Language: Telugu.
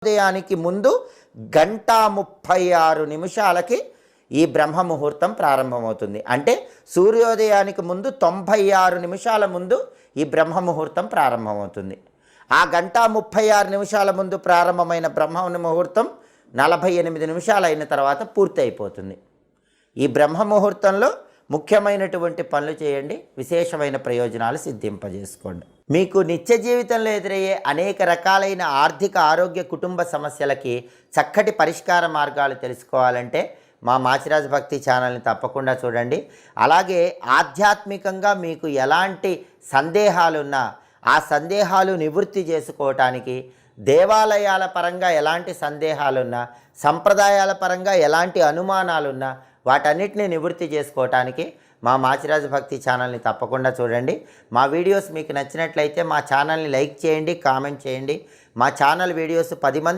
ఉదయానికి ముందు 1:36 ఈ బ్రహ్మ ముహూర్తం ప్రారంభమవుతుంది. అంటే సూర్యోదయానికి ముందు 96 నిమిషాల ముందు ఈ బ్రహ్మ ముహూర్తం ప్రారంభమవుతుంది. ఆ 1:36 ముందు ప్రారంభమైన బ్రహ్మ ముహూర్తం 48 నిమిషాలు అయిన తర్వాత పూర్తి అయిపోతుంది. ఈ బ్రహ్మ ముహూర్తంలో ముఖ్యమైనటువంటి పనులు చేయండి, విశేషమైన ప్రయోజనాలు సిద్ధింపజేసుకోండి. మీకు నిత్య జీవితంలో ఎదురయ్యే అనేక రకాలైన ఆర్థిక, ఆరోగ్య, కుటుంబ సమస్యలకి చక్కటి పరిష్కార మార్గాలు తెలుసుకోవాలంటే మా మాచిరాజు భక్తి ఛానల్ని తప్పకుండా చూడండి. అలాగే ఆధ్యాత్మికంగా మీకు ఎలాంటి సందేహాలున్నా ఆ సందేహాలు నివృత్తి చేసుకోవటానికి, దేవాలయాల పరంగా ఎలాంటి సందేహాలున్నా, సంప్రదాయాల పరంగా ఎలాంటి అనుమానాలున్నా వాటన్నిటిని నివృత్తి చేసుకోవటానికి మా మాచిరాజు భక్తి ఛానల్ని తప్పకుండా చూడండి. మా వీడియోస్ మీకు నచ్చినట్లయితే మా ఛానల్ని లైక్ చేయండి, కామెంట్ చేయండి. మా ఛానల్ వీడియోస్ 10 మంది